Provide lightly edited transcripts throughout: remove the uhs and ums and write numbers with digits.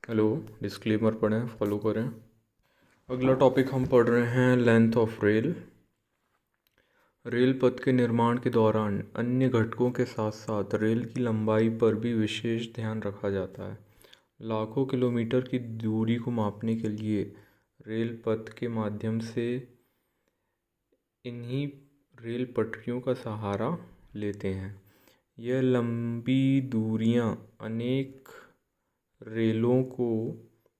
Hello. Disclaimer पढ़ें, follow करें। अगला टॉपिक हम पढ़ रहे हैं लेंथ ऑफ रेल। रेल पथ के निर्माण के दौरान अन्य घटकों के साथ साथ रेल की लंबाई पर भी विशेष ध्यान रखा जाता है। लाखों किलोमीटर की दूरी को मापने के लिए रेल पथ के माध्यम से इन्हीं रेल पटरियों का सहारा लेते हैं। यह लंबी दूरियां अनेक रेलों को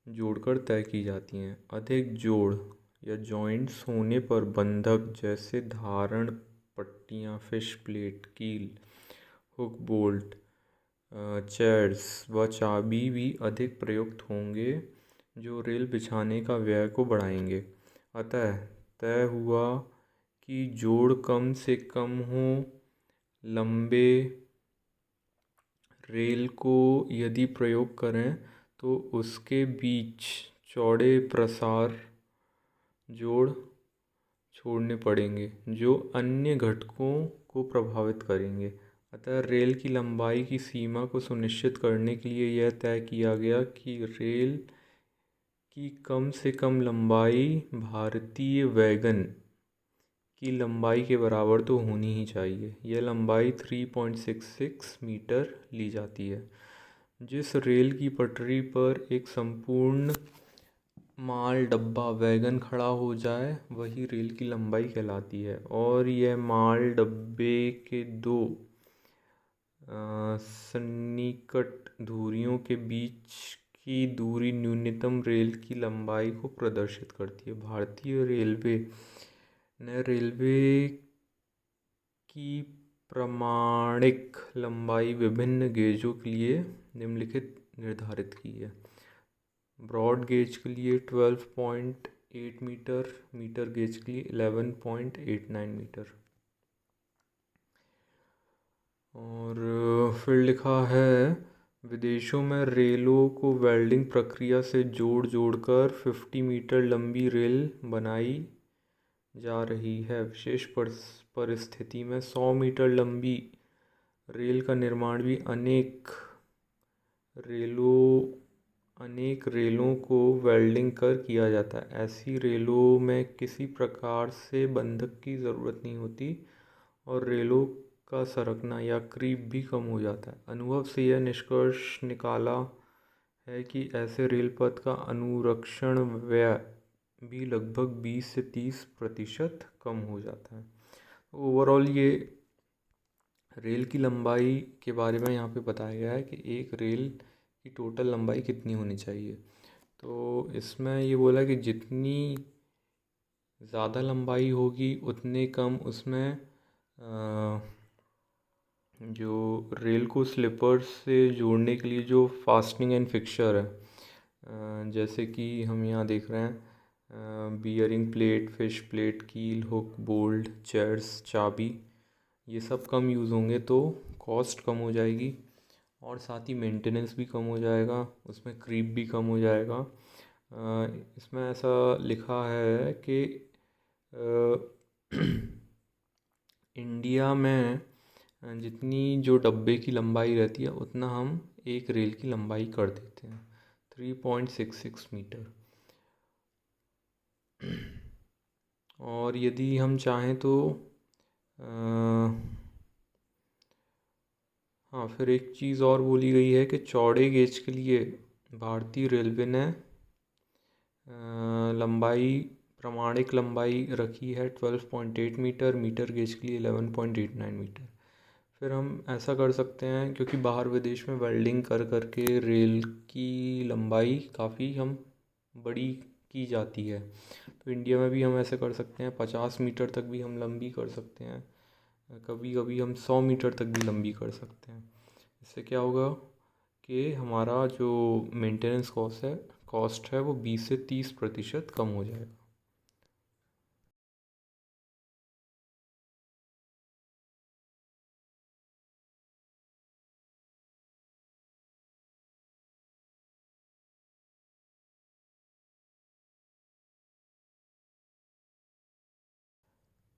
जोड़कर तय की जाती हैं। अधिक जोड़ या जॉइंट्स होने पर बंधक जैसे धारण पट्टियाँ, फिश प्लेट, कील, हुक, बोल्ट, चेयर्स व चाबी भी अधिक प्रयुक्त होंगे, जो रेल बिछाने का व्यय को बढ़ाएंगे। अतः तय हुआ कि जोड़ कम से कम हो। लंबे रेल को यदि प्रयोग करें तो उसके बीच चौड़े प्रसार जोड़ छोड़ने पड़ेंगे, जो अन्य घटकों को प्रभावित करेंगे। अतः रेल की लंबाई की सीमा को सुनिश्चित करने के लिए यह तय किया गया कि रेल की कम से कम लंबाई भारतीय वैगन की लंबाई के बराबर तो होनी ही चाहिए। यह लंबाई 3.66 मीटर ली जाती है। जिस रेल की पटरी पर एक संपूर्ण माल डब्बा वैगन खड़ा हो जाए वही रेल की लंबाई कहलाती है, और यह माल डब्बे के दो सन्निकट धुरियों के बीच की दूरी न्यूनतम रेल की लंबाई को प्रदर्शित करती है। भारतीय रेलवे ने रेलवे की प्रमाणिक लंबाई विभिन्न गेजों के लिए निम्नलिखित निर्धारित की है। ब्रॉड गेज के लिए 12.8 मीटर, मीटर गेज के लिए 11.89 मीटर। और फिर लिखा है, विदेशों में रेलों को वेल्डिंग प्रक्रिया से जोड़कर 50 मीटर लंबी रेल बनाई जा रही है। विशेष परिस्थिति में 100 मीटर लंबी रेल का निर्माण भी अनेक रेलों को वेल्डिंग कर किया जाता है। ऐसी रेलों में किसी प्रकार से बंधक की ज़रूरत नहीं होती और रेलों का सरकना या क्रीप भी कम हो जाता है। अनुभव से यह निष्कर्ष निकाला है कि ऐसे रेल पथ का अनुरक्षण व्यय भी लगभग 20 से 30% कम हो जाता है। ओवरऑल ये रेल की लंबाई के बारे में यहाँ पे बताया गया है कि एक रेल की टोटल लंबाई कितनी होनी चाहिए। तो इसमें ये बोला कि जितनी ज़्यादा लंबाई होगी उतने कम उसमें जो रेल को स्लीपर्स से जोड़ने के लिए जो फास्टनिंग एंड फिक्सचर है, जैसे कि हम यहाँ देख रहे हैं, बियरिंग प्लेट, फिश प्लेट, कील, हुक, बोल्ट, चेयर्स, चाबी, ये सब कम यूज़ होंगे तो कॉस्ट कम हो जाएगी और साथ ही मेंटेनेंस भी कम हो जाएगा, उसमें क्रीप भी कम हो जाएगा। इसमें ऐसा लिखा है कि इंडिया में जितनी जो डब्बे की लंबाई रहती है उतना हम एक रेल की लंबाई कर देते हैं, 3.66 मीटर। और यदि हम चाहें तो हाँ, फिर एक चीज़ और बोली गई है कि चौड़े गेज के लिए भारतीय रेलवे ने प्रमाणिक लंबाई रखी है 12.8 मीटर, मीटर गेज के लिए 11.89 मीटर। फिर हम ऐसा कर सकते हैं, क्योंकि बाहर विदेश में वेल्डिंग कर करके रेल की लंबाई काफ़ी हम बड़ी की जाती है, तो इंडिया में भी हम ऐसे कर सकते हैं, 50 मीटर तक भी हम लंबी कर सकते हैं, कभी कभी हम 100 मीटर तक भी लंबी कर सकते हैं। इससे क्या होगा कि हमारा जो मेंटेनेंस कॉस्ट है वो 20 से 30% कम हो जाएगा।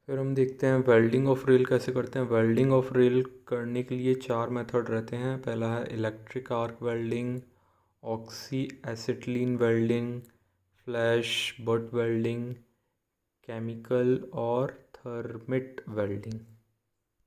फिर हम देखते हैं वेल्डिंग ऑफ रेल कैसे करते हैं। वेल्डिंग ऑफ रेल करने के लिए 4 मेथड रहते हैं। पहला है electric arc welding, oxy acetylene welding, flash butt welding, chemical और थर्मिट वेल्डिंग।